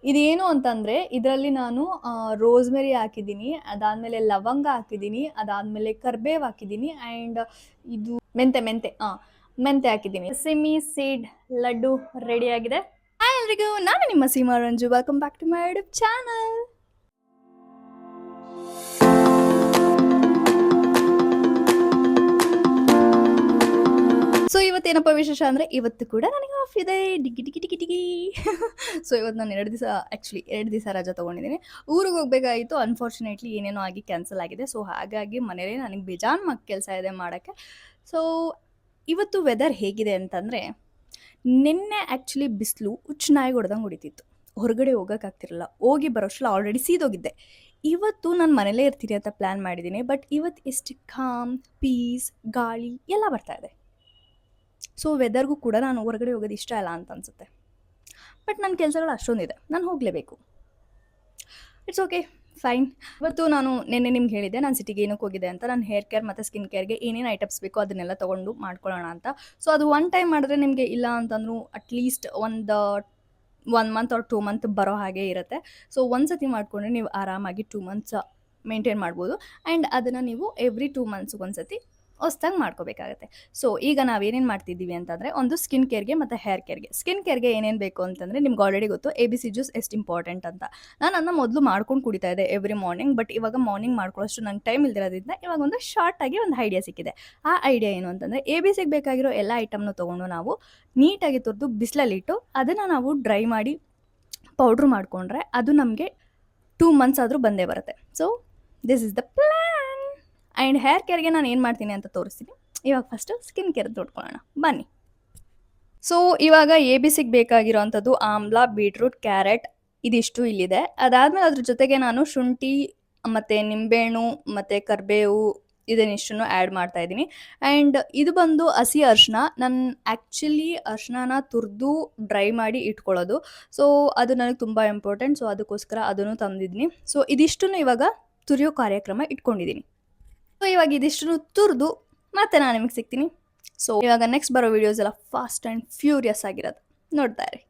ಇದೇನು ಅಂತಂದರೆ ಇದರಲ್ಲಿ ನಾನು ರೋಸ್ಮೆರಿ ಹಾಕಿದ್ದೀನಿ, ಅದಾದಮೇಲೆ ಲವಂಗ ಹಾಕಿದ್ದೀನಿ, ಅದಾದಮೇಲೆ ಕರ್ಬೇವು ಹಾಕಿದ್ದೀನಿ ಆ್ಯಂಡ್ ಇದು ಮೆಂತೆ ಹಾಕಿದ್ದೀನಿ. ಸಿಮಿ ಸೀಡ್ ಲಡ್ಡು ರೆಡಿಯಾಗಿದೆ. ಹಾಯ್ ಎಲ್ರಿಗೂ, ನಾನು ನಿಮ್ಮ Seema Ranju. Welcome back to my YouTube channel. So ಇವತ್ತೇನಪ್ಪ ವಿಶೇಷ ಅಂದರೆ, ಇವತ್ತು ಕೂಡ ನನಗೆ ಆಫ್ ಇದೆ. ಡಿಗಿ ಡಿಗಿ ಡಿಗಿ ಡಿಗಿ ಸೊ ಇವತ್ತು ನಾನು 2 ದಿವಸ ರಜೆ ತೊಗೊಂಡಿದ್ದೀನಿ. ಊರಿಗೆ ಹೋಗಬೇಕಾಗಿತ್ತು. ಅನ್ಫಾರ್ಚುನೇಟ್ಲಿ ಏನೇನೋ ಆಗಿ ಕ್ಯಾನ್ಸಲ್ ಆಗಿದೆ. ಸೊ ಹಾಗಾಗಿ ಮನೇಲಿ ನನಗೆ ಬೇಜಾನ್ ಕೆಲಸ ಇದೆ ಮಾಡೋಕ್ಕೆ. ಸೊ ಇವತ್ತು ವೆದರ್ ಹೇಗಿದೆ ಅಂತಂದರೆ, ನಿನ್ನೆ ಆ್ಯಕ್ಚುಲಿ ಬಿಸಿಲು ಹುಚ್ಚನಾಗಿ ಹೊಡೆದಂಗೆ ಹೊಡಿತಿತ್ತು. ಹೊರಗಡೆ ಹೋಗೋಕ್ಕಾಗ್ತಿರಲಿಲ್ಲ. ಹೋಗಿ ಬರೋಷ್ಟರಲ್ಲಿ ಆಲ್ರೆಡಿ ಸೀದೋಗಿದ್ದೆ. ಇವತ್ತು ನಾನು ಮನೇಲೇ ಇರ್ತೀನಿ ಅಂತ ಪ್ಲ್ಯಾನ್ ಮಾಡಿದ್ದೀನಿ. ಬಟ್ ಇವತ್ತು ಎಷ್ಟು ಕಾಮ್, ಪೀಸ್, ಗಾಳಿ ಎಲ್ಲ ಬರ್ತಾಯಿದೆ. ಸೊ ವೆದರ್ಗೂ ಕೂಡ ನಾನು ಹೊರಗಡೆ ಹೋಗೋದು ಇಷ್ಟ ಇಲ್ಲ ಅಂತ ಅನಿಸುತ್ತೆ. ಬಟ್ ನನ್ನ ಕೆಲಸಗಳು ಅಷ್ಟೊಂದಿದೆ, ನಾನು ಹೋಗಲೇಬೇಕು. It's okay, fine. ಇವತ್ತು ನಾನು ನಿನ್ನೆ ನಿಮ್ಗೆ ಹೇಳಿದ್ದೆ ನಾನು ಸಿಟಿಗೆ ಏನಕ್ಕೆ ಹೋಗಿದೆ ಅಂತ. ನಾನು ಹೇರ್ ಕೇರ್ ಮತ್ತು ಸ್ಕಿನ್ ಕೇರ್ಗೆ ಏನೇನು ಐಟಮ್ಸ್ ಬೇಕೋ ಅದನ್ನೆಲ್ಲ ತೊಗೊಂಡು ಮಾಡ್ಕೊಳ್ಳೋಣ ಅಂತ. ಸೊ ಅದು ಒನ್ ಟೈಮ್ ಮಾಡಿದ್ರೆ ನಿಮಗೆ ಇಲ್ಲ ಅಂತಂದರೂ ಅಟ್ಲೀಸ್ಟ್ ಒಂದು 1 ಮಂತ್ ಆರ್ 2 ಮಂತ್ ಬರೋ ಹಾಗೆ ಇರುತ್ತೆ. ಸೊ ಒಂದು ಸತಿ ಮಾಡಿಕೊಂಡ್ರೆ ನೀವು ಆರಾಮಾಗಿ 2 ಮಂತ್ಸ್ ಮೇಂಟೈನ್ ಮಾಡ್ಬೋದು. ಆ್ಯಂಡ್ ಅದನ್ನು ನೀವು ಎವ್ರಿ 2 ಮಂತ್ಸ್ಗೆ ಒಂದು ಸತಿ ಹೊಸ್ದಾಗಿ ಮಾಡ್ಕೋಬೇಕಾಗತ್ತೆ. ಸೊ ಈಗ ನಾವೇನೇನು ಮಾಡ್ತಿದ್ದೀವಿ ಅಂತಂದರೆ, ಒಂದು ಸ್ಕಿನ್ ಕೇರ್ಗೆ ಮತ್ತು ಹೇರ್ ಕೇರ್ಗೆ. ಸ್ಕಿನ್ ಕೇರ್ಗೆ ಏನೇನು ಬೇಕು ಅಂತಂದರೆ, ನಿಮ್ಗೆ ಆಲ್ರೆಡಿ ಗೊತ್ತು ABC ಜ್ಯೂಸ್ ಎಷ್ಟು ಇಂಪಾರ್ಟೆಂಟ್ ಅಂತ. ನಾನು ಅದನ್ನ ಮೊದಲು ಮಾಡ್ಕೊಂಡು ಕುಡಿತಾ ಇದ್ದೆ ಎವ್ರಿ ಮಾರ್ನಿಂಗ್. ಬಟ್ ಇವಾಗ ಮಾರ್ನಿಂಗ್ ಮಾಡ್ಕೊಳ್ಳೋಷ್ಟು ನಂಗೆ ಟೈಮ್ ಇಲ್ದಿರೋದ್ರಿಂದ ಇವಾಗ ಒಂದು ಶಾರ್ಟಾಗಿ ಒಂದು ಐಡಿಯಾ ಸಿಕ್ಕಿದೆ. ಆ ಐಡಿಯಾ ಏನು ಅಂತಂದರೆ, ABCಗೆ ಬೇಕಾಗಿರೋ ಎಲ್ಲ ಐಟಮ್ನ ತೊಗೊಂಡು ನಾವು ನೀಟಾಗಿ ತುರಿದು ಬಿಸಿಲಲ್ಲಿಟ್ಟು ಅದನ್ನು ನಾವು ಡ್ರೈ ಮಾಡಿ ಪೌಡ್ರ್ ಮಾಡಿಕೊಂಡ್ರೆ ಅದು ನಮಗೆ 2 ಮಂತ್ಸ್ ಆದರೂ ಬಂದೇ ಬರುತ್ತೆ. So this is the plan. And hair ಕೇರ್ಗೆ ನಾನು ಏನು ಮಾಡ್ತೀನಿ ಅಂತ ತೋರಿಸ್ತೀನಿ. ಇವಾಗ ಫಸ್ಟು ಸ್ಕಿನ್ ಕೇರ್ ನೋಡ್ಕೊಳ್ಳೋಣ ಬನ್ನಿ. ಸೊ ಇವಾಗ ABCಗೆ ಬೇಕಾಗಿರೋ ಅಂಥದ್ದು ಆಮ್ಲ, ಬೀಟ್ರೂಟ್, ಕ್ಯಾರೆಟ್ ಇದಿಷ್ಟು ಇಲ್ಲಿದೆ. ಅದಾದಮೇಲೆ ಅದ್ರ ಜೊತೆಗೆ ನಾನು ಶುಂಠಿ ಮತ್ತು ನಿಂಬೆಹಣ್ಣು ಮತ್ತು ಕರಿಬೇವು ಇದನ್ನಿಷ್ಟನ್ನು ಆ್ಯಡ್ ಮಾಡ್ತಾಯಿದ್ದೀನಿ. ಆ್ಯಂಡ್ ಇದು ಬಂದು ಹಸಿ ಅರಿಶಿನ. ನಾನು ಆ್ಯಕ್ಚುಲಿ ಅರಿಶಿನ ತುರಿದು ಡ್ರೈ ಮಾಡಿ ಇಟ್ಕೊಳ್ಳೋದು. ಸೊ ಅದು ನನಗೆ ತುಂಬ ಇಂಪಾರ್ಟೆಂಟ್. ಸೊ ಅದಕ್ಕೋಸ್ಕರ ಅದನ್ನು ತಂದಿದ್ದೀನಿ. ಸೊ ಇದಿಷ್ಟನ್ನು ಇವಾಗ ತುರಿಯೋ ಕಾರ್ಯಕ್ರಮ ಇಟ್ಕೊಂಡಿದ್ದೀನಿ. ಸೊ ಇವಾಗ ಇದಿಷ್ಟನ್ನು ತುರಿದು ಮತ್ತೆ ನಾನು ನಿಮಗೆ ಸಿಗ್ತೀನಿ. ಸೊ ಇವಾಗ ನೆಕ್ಸ್ಟ್ ಬರೋ ವೀಡಿಯೋಸ್ ಎಲ್ಲ ಫಾಸ್ಟ್ ಆ್ಯಂಡ್ ಫ್ಯೂರಿಯಸ್ ಆಗಿರೋದು ನೋಡ್ತಾ ಇರಿ.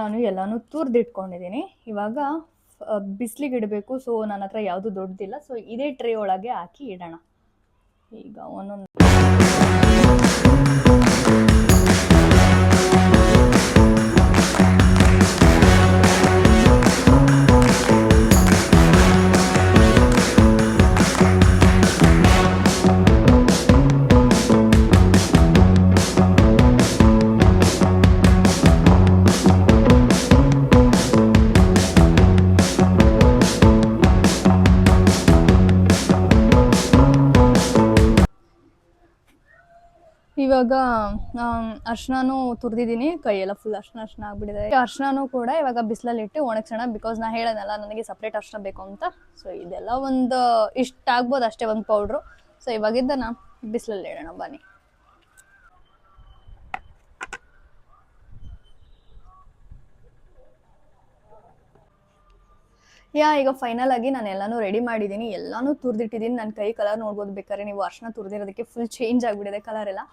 ನಾನು ಎಲ್ಲನೂ ತುರಿದಿಟ್ಕೊಂಡಿದ್ದೀನಿ. ಇವಾಗ ಬಿಸಿಲಿಗೆ ಇಡಬೇಕು. ಸೊ ನನ್ನ ಹತ್ರ ಯಾವುದು ದೊಡ್ಡದಿಲ್ಲ. ಸೊ ಇದೇ ಟ್ರೇ ಒಳಗೆ ಹಾಕಿ ಇಡೋಣ. ಈಗ ಒಂದೊಂದು ಇವಾಗ ಅರ್ಶಿನೂ ತುರಿದಿದ್ದೀನಿ. ಕೈಯೆಲ್ಲ ಫುಲ್ ಅರ್ಶಿನ ಆಗಿಬಿಟ್ಟಿದೆ. ಅರ್ಶಿನೂ ಕೂಡ ಇವಾಗ ಬಿಸಿಲಲ್ಲಿಟ್ಟು ಒಣಗ್ಸೋಣ. ಬಿಕಾಸ್ ನಾನು ಹೇಳೋದಲ್ಲ ನನಗೆ ಸಪ್ರೇಟ್ ಅರ್ಶಿನ ಬೇಕು ಅಂತ. ಸೊ ಇದೆಲ್ಲ ಒಂದು ಇಷ್ಟ ಆಗ್ಬೋದು ಅಷ್ಟೇ, ಒಂದು ಪೌಡ್ರು. ಸೊ ಇವಾಗ ಇದನ್ನು ಬಿಸಿಲಲ್ಲಿ ಇಡೋಣ ಬನ್ನಿ. ಈಗ ಫೈನಲ್ ಆಗಿ ನಾನು ಎಲ್ಲನೂ ರೆಡಿ ಮಾಡಿದ್ದೀನಿ. ಎಲ್ಲನೂ ತುರಿದಿಟ್ಟಿದ್ದೀನಿ. ನನ್ನ ಕೈ ಕಲರ್ ನೋಡ್ಬೋದು ಬೇಕಾದ್ರೆ ನೀವು. ಅರ್ಶಿನ ತುರಿದಿರೋದಕ್ಕೆ ಫುಲ್ ಚೇಂಜ್ ಆಗಿಬಿಟ್ಟಿದೆ ಕಲರ್ ಎಲ್ಲ.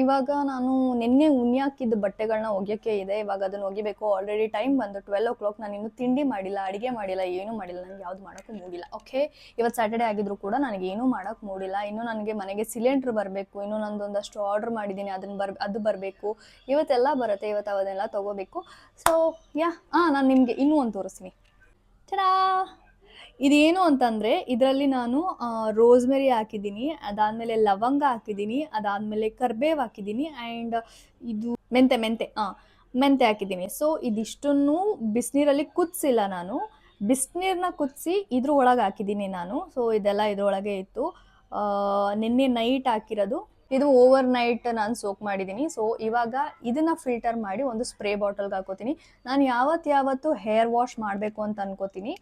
ಇವಾಗ ನಾನು ನಿನ್ನೆ ಉಣ್ಣಿ ಹಾಕಿದ್ದು ಬಟ್ಟೆಗಳನ್ನ ಒಗೆಯೋಕ್ಕೆ ಇದೆ. ಇವಾಗ ಅದನ್ನು ಒಗಿಬೇಕು. ಆಲ್ರೆಡಿ ಟೈಮ್ ಬಂದು 12 o'clock. ನಾನು ಇನ್ನೂ ತಿಂಡಿ ಮಾಡಿಲ್ಲ, ಅಡುಗೆ ಮಾಡಿಲ್ಲ, ಏನೂ ಮಾಡಿಲ್ಲ. ನನಗೆ ಯಾವುದು ಮಾಡೋಕ್ಕೂ ಮೂಡಿಲ್ಲ. ಓಕೆ, ಇವತ್ತು ಸ್ಯಾಟರ್ಡೇ ಆಗಿದ್ರು ಕೂಡ ನನಗೇನೂ ಮಾಡೋಕ್ಕೆ ಮೂಡಿಲ್ಲ. ಇನ್ನೂ ನನಗೆ ಮನೆಗೆ ಸಿಲಿಂಡ್ರ್ ಬರಬೇಕು. ಇನ್ನೂ ನಂದೊಂದಷ್ಟು ಆರ್ಡ್ರ್ ಮಾಡಿದ್ದೀನಿ, ಅದು ಬರಬೇಕು. ಇವತ್ತೆಲ್ಲ ಬರುತ್ತೆ. ಇವತ್ತು ಅದನ್ನೆಲ್ಲ ತೊಗೋಬೇಕು. ಸೊ ನಾನು ನಿಮಗೆ ಇನ್ನೂ ಒಂದು ತೋರಿಸ್ತೀನಿ. ಟಡಾ! ಇದೇನು ಅಂತಂದರೆ ಇದರಲ್ಲಿ ನಾನು ರೋಸ್ಮೆರಿ ಹಾಕಿದ್ದೀನಿ, ಅದಾದಮೇಲೆ ಲವಂಗ ಹಾಕಿದ್ದೀನಿ, ಅದಾದಮೇಲೆ ಕರ್ಬೇವು ಹಾಕಿದ್ದೀನಿ ಆ್ಯಂಡ್ ಇದು ಮೆಂತೆ ಹಾಕಿದ್ದೀನಿ. ಸೊ ಇದಿಷ್ಟನ್ನು ಬಿಸಿನೀರಲ್ಲಿ ಕುದಿಸಿಲ್ಲ ನಾನು, ಬಿಸಿನೀರನ್ನ ಕುದಿಸಿ ಇದ್ರ ಒಳಗೆ ಹಾಕಿದ್ದೀನಿ ನಾನು. ಸೊ ಇದೆಲ್ಲ ಇದ್ರೊಳಗೆ ಇತ್ತು. ನಿನ್ನೆ ನೈಟ್ ಹಾಕಿರೋದು, ಇದು ಓವರ್ ನೈಟ್ ನಾನು ಸೋಕ್ ಮಾಡಿದ್ದೀನಿ. ಸೊ ಇವಾಗ ಇದನ್ನು ಫಿಲ್ಟರ್ ಮಾಡಿ ಒಂದು ಸ್ಪ್ರೇ ಬಾಟಲ್ಗೆ ಹಾಕೋತೀನಿ. ನಾನು ಯಾವತ್ತು ಹೇರ್ ವಾಶ್ ಮಾಡಬೇಕು ಅಂತ ಅನ್ಕೋತೀನಿ,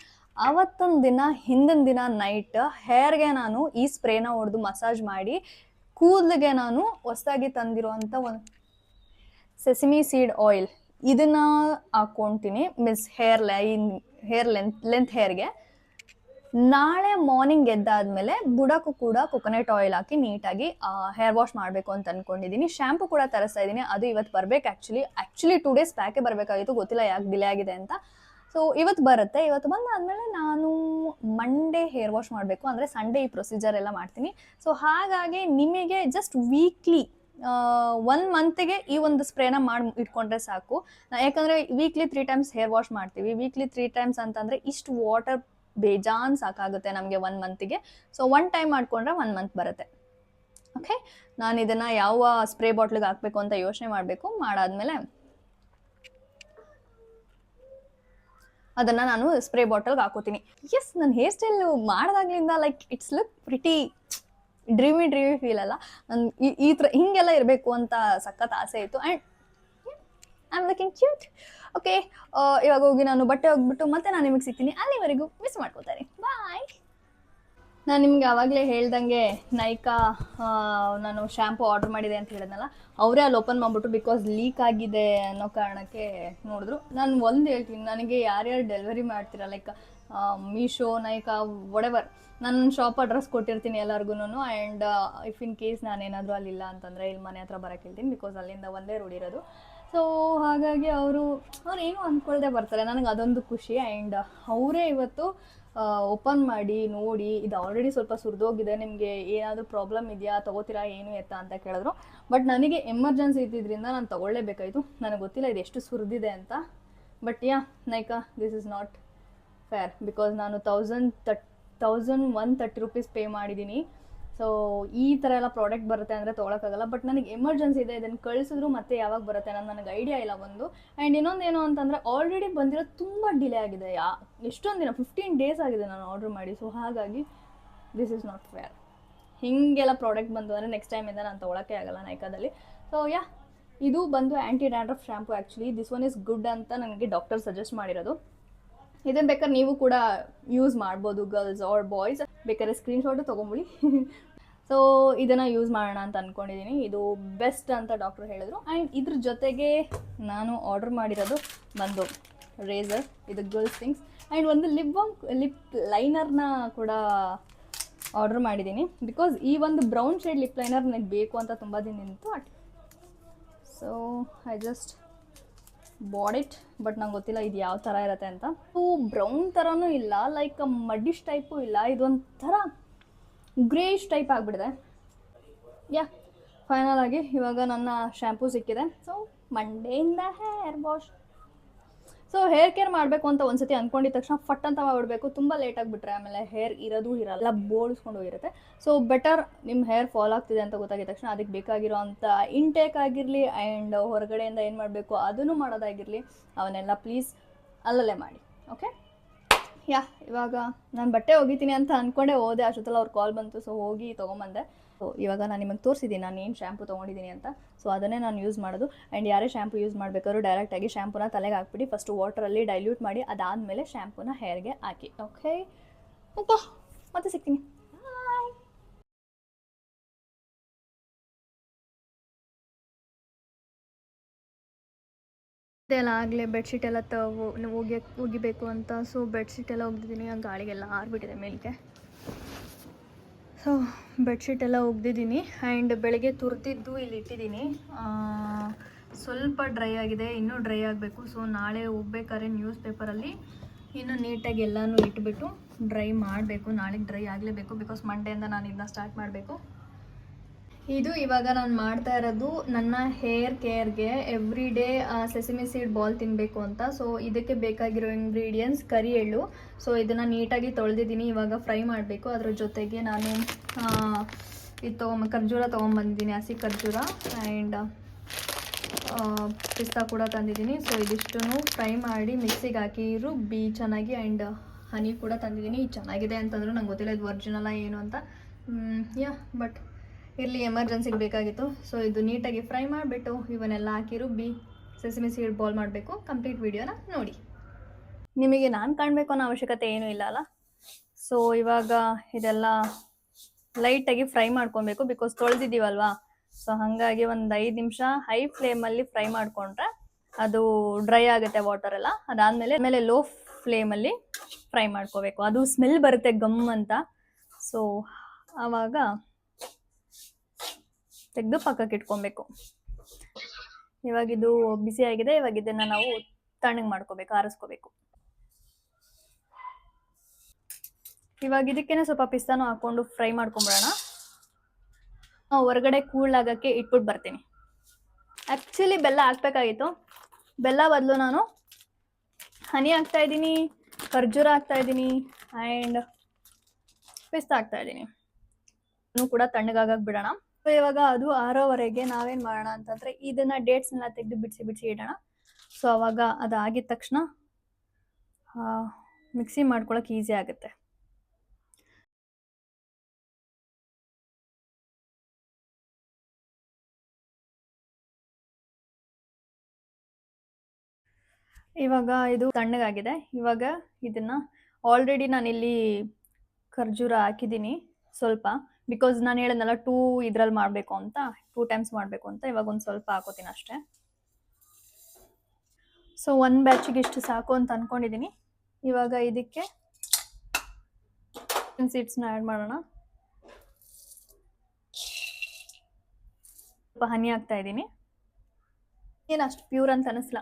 ಆವತ್ತೊಂದು ದಿನ ಹಿಂದಿನ ದಿನ ನೈಟ್ ಹೇರ್ಗೆ ನಾನು ಈ ಸ್ಪ್ರೇನ ಹೊಡೆದು ಮಸಾಜ್ ಮಾಡಿ ಕೂದಲಿಗೆ ನಾನು ಹೊಸದಾಗಿ ತಂದಿರುವಂಥ ಒಂದು ಸೆಸಮಿ ಸೀಡ್ ಆಯಿಲ್ ಇದನ್ನು ಹಾಕ್ಕೊತೀನಿ. ಹೇರ್ ಲೆಂತ್ ಹೇರ್ಗೆ ನಾಳೆ ಮಾರ್ನಿಂಗ್ ಎದ್ದಾದ್ಮೇಲೆ ಬುಡಕ್ಕೂ ಕೂಡ ಕೊಕೊನಟ್ ಆಯಿಲ್ ಹಾಕಿ ನೀಟಾಗಿ ಹೇರ್ ವಾಶ್ ಮಾಡಬೇಕು ಅಂತ ಅಂದ್ಕೊಂಡಿದ್ದೀನಿ. ಶ್ಯಾಂಪು ಕೂಡ ತರಿಸ್ತಾ ಇದ್ದೀನಿ, ಅದು ಇವತ್ತು ಬರಬೇಕು. ಆ್ಯಕ್ಚುಲಿ 2 ಡೇಸ್ ಬ್ಯಾಕೆ ಬರಬೇಕಾಗಿತ್ತು, ಗೊತ್ತಿಲ್ಲ ಯಾಕೆ ಡಿಲೇ ಆಗಿದೆ ಅಂತ. ಸೊ ಇವತ್ತು ಬರುತ್ತೆ. ಇವತ್ತು ಬಂದಾದಮೇಲೆ ನಾನು ಮಂಡೇ ಹೇರ್ ವಾಶ್ ಮಾಡಬೇಕು, ಅಂದರೆ ಸಂಡೇ ಈ ಪ್ರೊಸೀಜರ್ ಎಲ್ಲ ಮಾಡ್ತೀನಿ. ಸೊ ಹಾಗಾಗಿ ನಿಮಗೆ ಜಸ್ಟ್ ವೀಕ್ಲಿ 1 ಮಂತಿಗೆ ಈ ಒಂದು ಸ್ಪ್ರೇನ ಮಾಡಿ ಇಟ್ಕೊಂಡ್ರೆ ಸಾಕು. ಯಾಕಂದರೆ ವೀಕ್ಲಿ 3 ಟೈಮ್ಸ್ ಹೇರ್ ವಾಶ್ ಮಾಡ್ತೀವಿ. ವೀಕ್ಲಿ 3 ಟೈಮ್ಸ್ ಅಂತಂದರೆ ಇಷ್ಟು ವಾಟರ್ ಬೇಜಾನ್ ಸಾಕಾಗುತ್ತೆ ನಮಗೆ 1 ಮಂತಿಗೆ. ಸೊ 1 ಟೈಮ್ ಮಾಡಿಕೊಂಡ್ರೆ 1 ಮಂತ್ ಬರುತ್ತೆ. ಓಕೆ, ನಾನು ಇದನ್ನು ಯಾವ ಸ್ಪ್ರೇ ಬಾಟ್ಲಿಗೆ ಹಾಕಬೇಕು ಅಂತ ಯೋಚನೆ ಮಾಡಬೇಕು. ಮಾಡಾದ್ಮೇಲೆ ಅದನ್ನು ನಾನು ಸ್ಪ್ರೇ ಬಾಟಲ್ಗೆ ಹಾಕೋತೀನಿ. ಎಸ್, ನನ್ನ ಹೇರ್ ಸ್ಟೈಲ್ ಮಾಡಿದಾಗ್ಲಿಂದ like it's look pretty dreamy feel ಅಲ್ಲ. ನನ್ಗೆ ಈ ಥರ ಹಿಂಗೆಲ್ಲ ಇರಬೇಕು ಅಂತ ಸಖತ್ ಆಸೆ ಇತ್ತು. And I am looking cute. Okay, ಇವಾಗ ಹೋಗಿ ನಾನು ಬಟ್ಟೆ ಹೋಗ್ಬಿಟ್ಟು ಮತ್ತೆ ನಾನು ನಿಮಗೆ ಸಿಗ್ತೀನಿ. ಅಲ್ಲಿವರೆಗೂ ಮಿಸ್ ಮಾಡ್ಕೋತಾರೆ. ಬಾಯ್. ನಾನು ನಿಮ್ಗೆ ಆವಾಗಲೇ ಹೇಳ್ದಂಗೆ ನೈಕಾ ನಾನು ಶ್ಯಾಂಪು ಆರ್ಡ್ರ್ ಮಾಡಿದೆ ಅಂತ ಹೇಳಿದ್ನಲ್ಲ, ಅವರೇ ಅಲ್ಲಿ ಓಪನ್ ಮಾಡಿಬಿಟ್ಟು ಬಿಕಾಸ್ ಲೀಕ್ ಆಗಿದೆ ಅನ್ನೋ ಕಾರಣಕ್ಕೆ ನೋಡಿದ್ರು. ನಾನು ಒಂದು ಹೇಳ್ತೀನಿ, ನನಗೆ ಯಾರ್ಯಾರು ಡೆಲಿವರಿ ಮಾಡ್ತೀರಾ ಲೈಕ್ ಮೀಶೋ, ನೈಕಾ, ವಡೆವರ್, ನನ್ನ ಶಾಪ್ ಅಡ್ರೆಸ್ ಕೊಟ್ಟಿರ್ತೀನಿ ಎಲ್ಲರಿಗೂ. ಆ್ಯಂಡ್ ಇಫ್ ಇನ್ ಕೇಸ್ ನಾನೇನಾದರೂ ಅಲ್ಲಿಲ್ಲ ಅಂತಂದರೆ ಇಲ್ಲಿ ಮನೆ ಹತ್ರ ಬರೋಕೆ ಹೇಳ್ತೀನಿ, ಬಿಕಾಸ್ ಅಲ್ಲಿಂದ ಒಂದೇ ರೂಢಿ ಇರೋದು. ಸೊ ಹಾಗಾಗಿ ಅವರು ಏನು ಅಂದ್ಕೊಳ್ದೆ ಬರ್ತಾರೆ, ನನಗೆ ಅದೊಂದು ಖುಷಿ. ಆ್ಯಂಡ್ ಅವರೇ ಇವತ್ತು ಓಪನ್ ಮಾಡಿ ನೋಡಿ, ಇದು ಆಲ್ರೆಡಿ ಸ್ವಲ್ಪ ಸುರಿದೋಗಿದೆ, ನಿಮಗೆ ಏನಾದರೂ ಪ್ರಾಬ್ಲಮ್ ಇದೆಯಾ, ತೊಗೋತೀರಾ ಏನು ಎತ್ತ ಅಂತ ಕೇಳಿದ್ರು. ಬಟ್ ನನಗೆ ಎಮರ್ಜೆನ್ಸಿ ಇದ್ದಿದ್ದರಿಂದ ನಾನು ತೊಗೊಳ್ಳೇಬೇಕಾಯಿತು. ನನಗೆ ಗೊತ್ತಿಲ್ಲ ಇದು ಎಷ್ಟು ಸುರಿದಿದೆ ಅಂತ. But Nykaa, this is not fair, because ನಾನು 1130 ರೂಪೀಸ್ ಪೇ ಮಾಡಿದ್ದೀನಿ. ಸೊ ಈ ಥರ ಎಲ್ಲ ಪ್ರಾಡಕ್ಟ್ ಬರುತ್ತೆ ಅಂದರೆ ತೊಗೊಳಕ್ಕಾಗಲ್ಲ. ಬಟ್ ನನಗೆ ಎಮರ್ಜೆನ್ಸಿ ಇದೆ, ಇದನ್ನು ಕಳಿಸಿದ್ರು ಮತ್ತೆ ಯಾವಾಗ ಬರುತ್ತೆ ನನಗೆ ಐಡಿಯಾ ಇಲ್ಲ ಒಂದು. ಆ್ಯಂಡ್ ಇನ್ನೊಂದೇನು ಅಂತಂದರೆ ಆಲ್ರೆಡಿ ಬಂದಿರೋದು ತುಂಬ ಡಿಲೇ ಆಗಿದೆ. ಎಷ್ಟೊಂದು ದಿನ 15 ಡೇಸ್ ಆಗಿದೆ ನಾನು ಆರ್ಡ್ರ್ ಮಾಡಿ. ಸೊ ಹಾಗಾಗಿ ದಿಸ್ ಇಸ್ ನಾಟ್ ಫೇರ್. ಹೀಗೆಲ್ಲ ಪ್ರಾಡಕ್ಟ್ ಬಂದು ಅಂದರೆ ನೆಕ್ಸ್ಟ್ ಟೈಮಿಂದ ನಾನು ತೊಗೊಳಕ್ಕೆ ಆಗಲ್ಲ ನೈಕಾದಲ್ಲಿ. ಸೊ ಇದು ಬಂದು anti dandruff shampoo. Actually this one is good ಅಂತ ನನಗೆ ಡಾಕ್ಟರ್ ಸಜೆಸ್ಟ್ ಮಾಡಿರೋದು. ಇದನ್ನು ಬೇಕಾದ್ರೆ ನೀವು ಕೂಡ ಯೂಸ್ ಮಾಡ್ಬೋದು, ಗರ್ಲ್ಸ್ ಆರ್ ಬಾಯ್ಸ್. ಬೇಕಾದ್ರೆ ಸ್ಕ್ರೀನ್ಶಾಟು ತೊಗೊಂಬಿಡಿ. ಸೊ ಇದನ್ನು ಯೂಸ್ ಮಾಡೋಣ ಅಂತ ಅಂದ್ಕೊಂಡಿದ್ದೀನಿ. ಇದು ಬೆಸ್ಟ್ ಅಂತ ಡಾಕ್ಟ್ರು ಹೇಳಿದ್ರು. ಆ್ಯಂಡ್ ಇದ್ರ ಜೊತೆಗೆ ನಾನು ಆರ್ಡ್ರ್ ಮಾಡಿರೋದು ಬಂದು ರೇಸರ್, ಇದು ಗರ್ಲ್ಸ್ ಥಿಂಗ್ಸ್. ಆ್ಯಂಡ್ ಒಂದು ಲಿಪ್ ಲೈನರ್ನ ಕೂಡ ಆರ್ಡ್ರ್ ಮಾಡಿದ್ದೀನಿ, ಬಿಕಾಸ್ ಈ ಒಂದು ಬ್ರೌನ್ ಶೇಡ್ ಲಿಪ್ ಲೈನರ್ ನನಗೆ ಬೇಕು ಅಂತ ತುಂಬ ದಿನ ನಿಂತು. So I just bought it. But ನಂಗೆ ಗೊತ್ತಿಲ್ಲ ಇದು ಯಾವ ಥರ ಇರುತ್ತೆ ಅಂತ. ಬ್ರೌನ್ ಥರನೂ ಇಲ್ಲ, ಲೈಕ್ ಮಡ್ಡಿಶ್ ಟೈಪು ಇಲ್ಲ, ಇದೊಂಥರ ಗ್ರೇಷ್ ಟೈಪ್ ಆಗಿಬಿಟ್ಟಿದೆ. ಫೈನಲ್ ಆಗಿ ಇವಾಗ ನನ್ನ ಶ್ಯಾಂಪೂ ಸಿಕ್ಕಿದೆ. ಸೊ ಮಂಡೆಯಿಂದ hair wash. So hair care ಮಾಡಬೇಕು ಅಂತ ಒಂದ್ಸತಿ ಅಂದ್ಕೊಂಡಿದ್ದ ತಕ್ಷಣ ಫಟ್ ಅಂತ ಮಾಡಿಬಿಡ್ಬೇಕು. ತುಂಬ ಲೇಟ್ ಆಗಿಬಿಟ್ರೆ ಆಮೇಲೆ ಹೇರ್ ಇರಲ್ಲ, ಬೋಳಿಸ್ಕೊಂಡು ಹೋಗಿರುತ್ತೆ. ಸೊ ಬೆಟರ್ ನಿಮ್ಮ ಹೇರ್ ಫಾಲ್ ಆಗ್ತಿದೆ ಅಂತ ಗೊತ್ತಾಗಿದ ತಕ್ಷಣ ಅದಕ್ಕೆ ಬೇಕಾಗಿರೋ ಅಂಥ ಇಂಟೇಕ್ ಆಗಿರಲಿ ಆ್ಯಂಡ್ ಹೊರಗಡೆಯಿಂದ ಏನು ಮಾಡಬೇಕು ಅದನ್ನು ಮಾಡೋದಾಗಿರಲಿ, ಅವನ್ನೆಲ್ಲ ಪ್ಲೀಸ್ ಅಲ್ಲಲ್ಲೇ ಮಾಡಿ. ಓಕೆ, ಇವಾಗ ನಾನು ಬಟ್ಟೆ ಒಗಿತೀನಿ ಅಂತ ಅಂದ್ಕೊಂಡೆ ಹೋದೆ. ಅಷ್ಟೊತ್ತಲ್ಲ ಅವ್ರು ಕಾಲ್ ಬಂತು. ಸೊ ಹೋಗಿ ತೊಗೊಂಬಂದೆ. ಸೊ ಇವಾಗ ನಾನು ನಿಮಗೆ ತೋರಿಸಿದ್ದೀನಿ ನಾನು ಏನು ಶ್ಯಾಂಪು ತೊಗೊಂಡಿದ್ದೀನಿ ಅಂತ. ಸೊ ಅದನ್ನೇ ನಾನು ಯೂಸ್ ಮಾಡೋದು. ಆ್ಯಂಡ್ ಯಾರೇ ಶ್ಯಾಂಪು ಯೂಸ್ ಮಾಡಬೇಕಾದ್ರೂ ಡೈರೆಕ್ಟಾಗಿ ಶ್ಯಾಂಪೂನ ತಲೆಗೆ ಹಾಕ್ಬಿಟ್ಟು ಫಸ್ಟು ವಾಟರಲ್ಲಿ ಡೈಲ್ಯೂಟ್ ಮಾಡಿ ಅದಾದಮೇಲೆ ಶ್ಯಾಂಪೂನ ಹೇರ್ಗೆ ಹಾಕಿ. ಓಕೆ, ಮತ್ತೆ ಸಿಗ್ತೀನಿ. ಇದೆಲ್ಲ ಆಗಲೇ ಬೆಡ್ಶೀಟ್ ಎಲ್ಲ ಒಗಿಬೇಕು ಅಂತ. ಸೊ ಬೆಡ್ಶೀಟ್ ಎಲ್ಲ ಒಗ್ದಿದ್ದೀನಿ, ಗಾಳಿಗೆಲ್ಲ ಆರಿಬಿಟ್ಟಿದೆ ಮೇಲಿಗೆ. ಸೊ ಬೆಡ್ಶೀಟ್ ಎಲ್ಲ ಒಗ್ದಿದ್ದೀನಿ. ಆ್ಯಂಡ್ ಬೆಳಗ್ಗೆ ತುರ್ತಿದ್ದು ಇಲ್ಲಿ ಇಟ್ಟಿದ್ದೀನಿ. ಸ್ವಲ್ಪ ಡ್ರೈ ಆಗಿದೆ, ಇನ್ನೂ ಡ್ರೈ ಆಗಬೇಕು. ಸೊ ನಾಳೆ ಹೋಗ್ಬೇಕಾದ್ರೆ ನ್ಯೂಸ್ ಪೇಪರಲ್ಲಿ ಇನ್ನೂ ನೀಟಾಗಿ ಎಲ್ಲನೂ ಇಟ್ಬಿಟ್ಟು ಡ್ರೈ ಮಾಡಬೇಕು. ನಾಳೆಗೆ ಡ್ರೈ ಆಗಲೇಬೇಕು, ಬಿಕಾಸ್ ಮಂಡೆಯಿಂದ ನಾನು ಇದನ್ನ ಸ್ಟಾರ್ಟ್ ಮಾಡಬೇಕು. ಇದು ಇವಾಗ ನಾನು ಮಾಡ್ತಾ ಇರೋದು ನನ್ನ ಹೇರ್ ಕೇರ್ಗೆ every day sesame seed ball ತಿನ್ನಬೇಕು ಅಂತ. ಸೊ ಇದಕ್ಕೆ ಬೇಕಾಗಿರೋ ಇಂಗ್ರೀಡಿಯೆಂಟ್ಸ್ ಕರಿ ಎಳ್ಳು. ಸೊ ಇದನ್ನು ನೀಟಾಗಿ ತೊಳೆದಿದ್ದೀನಿ, ಇವಾಗ ಫ್ರೈ ಮಾಡಬೇಕು. ಅದ್ರ ಜೊತೆಗೆ ನಾನು ಇದು ಖರ್ಜೂರ ತೊಗೊಂಬಂದಿದ್ದೀನಿ, ಹಸಿ ಖರ್ಜೂರ, ಆ್ಯಂಡ್ ಪಿಸ್ತಾ ಕೂಡ ತಂದಿದ್ದೀನಿ. ಸೊ ಇದಿಷ್ಟನ್ನು ಫ್ರೈ ಮಾಡಿ ಮಿಕ್ಸಿಗೆ ಹಾಕಿ ರುಬ್ಬಿ ಚೆನ್ನಾಗಿ, ಆ್ಯಂಡ್ ಹನಿ ಕೂಡ ತಂದಿದ್ದೀನಿ. ಚೆನ್ನಾಗಿದೆ ಅಂತಂದ್ರು, ನಂಗೆ ಗೊತ್ತಿಲ್ಲ ಇದು ಒರಿಜಿನಲ್ಲ ಏನು ಅಂತ. ಬಟ್ ಇರಲಿ, ಎಮರ್ಜೆನ್ಸಿಗೆ ಬೇಕಾಗಿತ್ತು. ಸೊ ಇದು ನೀಟಾಗಿ ಫ್ರೈ ಮಾಡಿಬಿಟ್ಟು ಇವನ್ನೆಲ್ಲ ಹಾಕಿ ರುಬ್ಬಿ ಸೆಸಮಿ ಸೀಡ್ ಬಾಲ್ ಮಾಡಬೇಕು. ಕಂಪ್ಲೀಟ್ ವಿಡಿಯೋನ ನೋಡಿ. ನಿಮಗೆ ನಾನು ಕಾಣಬೇಕು ಅನ್ನೋ ಅವಶ್ಯಕತೆ ಏನೂ ಇಲ್ಲ ಅಲ್ಲ. ಸೊ ಇವಾಗ ಇದೆಲ್ಲ ಲೈಟಾಗಿ ಫ್ರೈ ಮಾಡ್ಕೊಬೇಕು, ಬಿಕಾಸ್ ತೊಳೆದಿದ್ದೀವಲ್ವಾ. ಸೊ ಹಾಗಾಗಿ ಒಂದು 5 ನಿಮಿಷ ಹೈ ಫ್ಲೇಮಲ್ಲಿ ಫ್ರೈ ಮಾಡಿಕೊಂಡ್ರೆ ಅದು ಡ್ರೈ ಆಗುತ್ತೆ ವಾಟರ್ ಎಲ್ಲ. ಅದಾದಮೇಲೆ ಲೋ ಫ್ಲೇಮಲ್ಲಿ ಫ್ರೈ ಮಾಡ್ಕೋಬೇಕು. ಅದು ಸ್ಮೆಲ್ ಬರುತ್ತೆ ಗಮ್ ಅಂತ. ಸೊ ಆವಾಗ ತೆಗೆದು ಪಕ್ಕಕ್ಕೆ ಇಟ್ಕೊಬೇಕು. ಇವಾಗ ಇದು ಬಿಸಿ ಆಗಿದೆ. ಇವಾಗ ಇದನ್ನು ನಾವು ತಣ್ಣಗೆ ಮಾಡ್ಕೋಬೇಕು, ಆರಿಸ್ಕೋಬೇಕು. ಇವಾಗ ಇದಕ್ಕೇನೆ ಸ್ವಲ್ಪ ಪಿಸ್ತಾನು ಹಾಕೊಂಡು ಫ್ರೈ ಮಾಡ್ಕೊಂಬಿಡೋಣ. ಹೊರಗಡೆ ಕೂಲ್ ಆಗೋಕ್ಕೆ ಇಟ್ಬಿಟ್ಟು ಬರ್ತೀನಿ. ಆ್ಯಕ್ಚುಲಿ ಬೆಲ್ಲ ಹಾಕ್ಬೇಕಾಗಿತ್ತು, ಬೆಲ್ಲ ಬದಲು ನಾನು ಹನಿ ಹಾಕ್ತಾ ಇದ್ದೀನಿ, ಖರ್ಜೂರ ಹಾಕ್ತಾ ಇದ್ದೀನಿ, ಆ್ಯಂಡ್ ಪಿಸ್ತಾ ಹಾಕ್ತಾ ಇದ್ದೀನಿ. ಕೂಡ ತಣ್ಣಗಾಗಕ್ಕೆ ಬಿಡೋಣ. ಸೊ ಇವಾಗ ಅದು ಆರೋವರೆಗೆ ನಾವೇನು ಮಾಡೋಣ ಅಂತಂದರೆ ಇದನ್ನು ಡೇಟ್ಸ್ನೆಲ್ಲ ತೆಗೆದು ಬಿಡಿಸಿ ಇಡೋಣ. ಸೊ ಅವಾಗ ಅದಾಗಿದ ತಕ್ಷಣ ಮಿಕ್ಸಿ ಮಾಡ್ಕೊಳಕ್ಕೆ ಈಸಿ ಆಗುತ್ತೆ. ಇವಾಗ ಇದು ತಣ್ಣಗಾಗಿದೆ. ಇವಾಗ ಇದನ್ನು ಆಲ್ರೆಡಿ ನಾನಿಲ್ಲಿ ಖರ್ಜೂರ ಹಾಕಿದ್ದೀನಿ ಸ್ವಲ್ಪ, ಬಿಕಾಸ್ ನಾನು ಹೇಳಿದ್ನಲ್ಲ 2 ಇದರಲ್ಲಿ ಮಾಡಬೇಕು ಅಂತ, 2 ಟೈಮ್ಸ್ ಮಾಡಬೇಕು ಅಂತ. ಇವಾಗ ಒಂದು ಸ್ವಲ್ಪ ಹಾಕೋತೀನಿ ಅಷ್ಟೇ. ಸೊ 1 ಬ್ಯಾಚಿಗೆ ಇಷ್ಟು ಸಾಕು ಅಂತ ಅಂದ್ಕೊಂಡಿದ್ದೀನಿ. ಇವಾಗ ಇದಕ್ಕೆ ಸೀಡ್ಸ್ನ ಆ್ಯಡ್ ಮಾಡೋಣ. ಸ್ವಲ್ಪ ಹನಿ ಹಾಕ್ತಾ ಇದ್ದೀನಿ. ಏನು ಅಷ್ಟು ಪ್ಯೂರ್ ಅಂತ ಅನಿಸ್ಲ.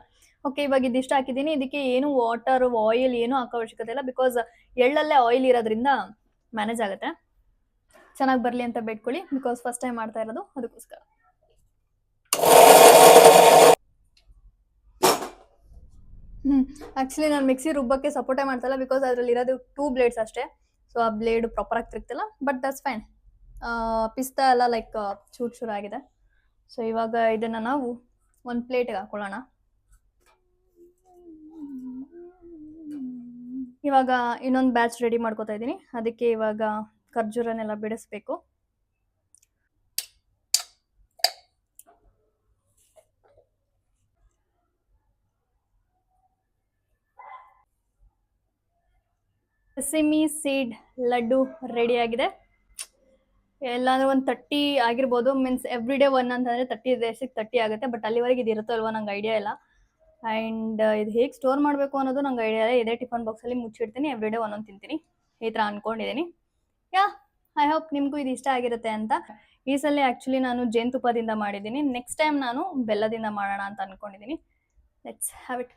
ಓಕೆ, ಇವಾಗ ಇದಿಷ್ಟು ಹಾಕಿದ್ದೀನಿ. ಇದಕ್ಕೆ ಏನು ವಾಟರ್ ಆಯಿಲ್ ಏನೂ ಹಾಕೋ ಅವಶ್ಯಕತೆ ಇಲ್ಲ, ಬಿಕಾಸ್ ಎಳ್ಳಲ್ಲೇ ಆಯಿಲ್ ಇರೋದ್ರಿಂದ ಮ್ಯಾನೇಜ್ ಆಗುತ್ತೆ. ಚೆನ್ನಾಗಿ ಬರಲಿ ಅಂತ ಬೇಡ್ಕೊಳ್ಳಿ, ಬಿಕಾಸ್ ಫಸ್ಟ್ ಟೈಮ್ ಮಾಡ್ತಾ ಇರೋದು, ಅದಕ್ಕೋಸ್ಕರ. ಆ್ಯಕ್ಚುಲಿ ನಾನು ಮಿಕ್ಸಿ ರುಬ್ಬಕ್ಕೆ ಸಪೋರ್ಟೇ ಮಾಡ್ತಾಯಿಲ್ಲ, ಬಿಕಾಸ್ ಅದರಲ್ಲಿ ಇರೋದು 2 ಬ್ಲೇಡ್ಸ್ ಅಷ್ಟೇ. ಸೊ ಆ ಬ್ಲೇಡ್ ಪ್ರಾಪರಾಗಿ ತಿರುಗ್ತಿಲ್ಲ, ಬಟ್ ದಟ್ಸ್ ಫೈನ್. ಪಿಸ್ತಾ ಎಲ್ಲ ಲೈಕ್ ಚೂರು ಆಗಿದೆ. ಸೊ ಇವಾಗ ಇದನ್ನು ನಾವು ಒಂದು ಪ್ಲೇಟಿಗೆ ಹಾಕೊಳ್ಳೋಣ. ಇವಾಗ ಇನ್ನೊಂದು ಬ್ಯಾಚ್ ರೆಡಿ ಮಾಡ್ಕೋತಾ ಇದ್ದೀನಿ. ಅದಕ್ಕೆ ಇವಾಗ ಖರ್ಜೂರನೆಲ್ಲ ಬಿಡಿಸ್ಬೇಕು. ಸೆಸಮಿ ಸೀಡ್ ಲಡ್ಡು ರೆಡಿ ಆಗಿದೆ. ಎಲ್ಲಾಂದ್ರೆ ಒಂದು 30 ಆಗಿರ್ಬೋದು. ಮೀನ್ಸ್ ಎವ್ರಿ ಡೇ 1 ಅಂತಂದರೆ 30 ಡೇಸಿಗೆ 30 ಆಗುತ್ತೆ. ಬಟ್ ಅಲ್ಲಿವರೆಗೆ ಇದು ಇರುತ್ತೋ ಅಲ್ವಾ ನಂಗೆ ಐಡಿಯಾ ಇಲ್ಲ. ಆ್ಯಂಡ್ ಇದು ಹೇಗೆ ಸ್ಟೋರ್ ಮಾಡಬೇಕು ಅನ್ನೋದು ನಂಗೆ ಐಡಿಯಾ ಇಲ್ಲ. ಇದೇ ಟಿಫನ್ ಬಾಕ್ಸಲ್ಲಿ ಮುಚ್ಚಿಡ್ತೀನಿ, ಎವ್ರಿ ಡೇ ಒಂದೊಂದು ತಿಂತೀನಿ, ಈ ಥರ ಅಂದ್ಕೊಂಡಿದ್ದೀನಿ. ಐ ಹೋಪ್ ನಿಮಗೂ ಇದು ಇಷ್ಟ ಆಗಿರುತ್ತೆ ಅಂತ. ಈ ಸಲ ಆ್ಯಕ್ಚುಲಿ ನಾನು ಜೇನುತುಪ್ಪದಿಂದ ಮಾಡಿದ್ದೀನಿ. ನೆಕ್ಸ್ಟ್ ಟೈಮ್ ನಾನು ಬೆಲ್ಲದಿಂದ ಮಾಡೋಣ ಅಂತ ಅಂದ್ಕೊಂಡಿದ್ದೀನಿ. Let's have it.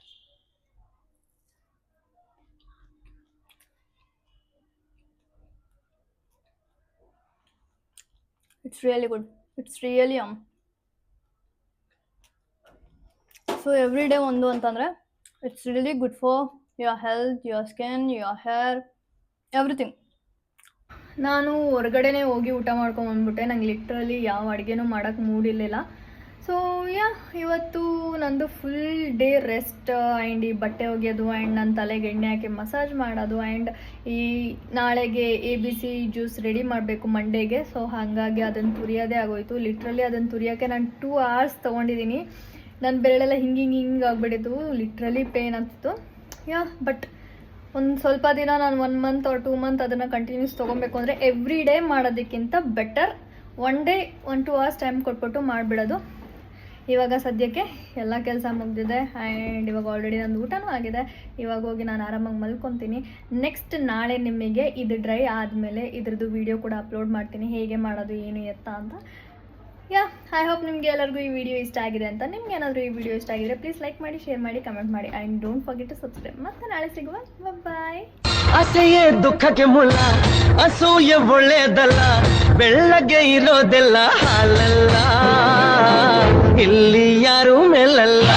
It's really good. It's really yum. So every day ಒಂದು ಅಂತಂದರೆ it's really good for your health, your skin, your hair, everything. ನಾನು ಹೊರಗಡೆನೇ ಹೋಗಿ ಊಟ ಮಾಡ್ಕೊಂಬಂದ್ಬಿಟ್ಟೆ. ನಂಗೆ ಲಿಟ್ರಲಿ ಯಾವ ಅಡುಗೆನೂ ಮಾಡೋಕ್ಕೆ ಮೂಡಿರಲಿಲ್ಲ. ಸೊ ಇವತ್ತು ನಂದು ಫುಲ್ ಡೇ ರೆಸ್ಟ್, ಆ್ಯಂಡ್ ಈ ಬಟ್ಟೆ ಒಗೆಯೋದು, ಆ್ಯಂಡ್ ನನ್ನ ತಲೆಗೆ ಎಣ್ಣೆ ಹಾಕಿ ಮಸಾಜ್ ಮಾಡೋದು, ಆ್ಯಂಡ್ ಈ ನಾಳೆಗೆ ABC ಜ್ಯೂಸ್ ರೆಡಿ ಮಾಡಬೇಕು ಮಂಡೇಗೆ. ಸೊ ಹಾಗಾಗಿ ಅದನ್ನು ತುರಿಯೋದೇ ಆಗೋಯ್ತು. ಲಿಟ್ರಲಿ ಅದನ್ನು ತುರಿಯೋಕ್ಕೆ ನಾನು 2 hours ತೊಗೊಂಡಿದ್ದೀನಿ. ನನ್ನ ಬೆರಳೆಲ್ಲ ಹಿಂಗೆ ಆಗಿಬಿಟ್ಟಿತ್ತು. ಲಿಟ್ರಲಿ ಪೇನ್ ಆಗ್ತಿತ್ತು. ಬಟ್ ಒಂದು ಸ್ವಲ್ಪ ದಿನ ನಾನು 1 month or 2 month ಅದನ್ನು ಕಂಟಿನ್ಯೂಸ್ ತೊಗೊಬೇಕು ಅಂದರೆ ಎವ್ರಿ ಡೇ ಮಾಡೋದಕ್ಕಿಂತ ಬೆಟರ್ 1 day 1-2 hours ಟೈಮ್ ಕೊಟ್ಬಿಟ್ಟು ಮಾಡಿಬಿಡೋದು. ಇವಾಗ ಸದ್ಯಕ್ಕೆ ಎಲ್ಲ ಕೆಲಸ ಮುಗಿದಿದೆ, ಆ್ಯಂಡ್ ಇವಾಗ ಆಲ್ರೆಡಿ ನಂದು ಊಟನೂ ಆಗಿದೆ. ಇವಾಗ ಹೋಗಿ ನಾನು ಆರಾಮಾಗಿ ಮಲ್ಕೊತೀನಿ. ನೆಕ್ಸ್ಟ್ ನಾಳೆ ನಿಮಗೆ ಇದು ಡ್ರೈ ಆದಮೇಲೆ ಇದ್ರದ್ದು ವಿಡಿಯೋ ಕೂಡ ಅಪ್ಲೋಡ್ ಮಾಡ್ತೀನಿ, ಹೇಗೆ ಮಾಡೋದು ಏನು ಎತ್ತ ಅಂತ. ಐ ಹೋಪ್ ನಿಮಗೆ ಎಲ್ಲರಿಗೂ ಈ ವಿಡಿಯೋ ಇಷ್ಟ ಆಗಿದೆ ಅಂತ. ನಿಮ್ಗೆ ಏನಾದರೂ ಈ ವಿಡಿಯೋ ಇಷ್ಟ ಆಗಿದ್ರೆ ಪ್ಲೀಸ್ ಲೈಕ್ ಮಾಡಿ, ಶೇರ್ ಮಾಡಿ, ಕಮೆಂಟ್ ಮಾಡಿ, and don't forget to subscribe. ಮತ್ತೆ ನಾಳೆ ಸಿಗುವ. ಬಾಯ್. ಆಸೆಯೇ ದುಃಖಕ್ಕೆ ಮುಲ್ಲ, ಅಸೂಯೆ ಒಳ್ಳೇದಲ್ಲ, ಬೆಳ್ಳಗೆ ಇರೋದೆಲ್ಲ ಹಾಲಲ್ಲ, ಇಲ್ಲಿ ಯಾರು ಮೇಲಲ್ಲ.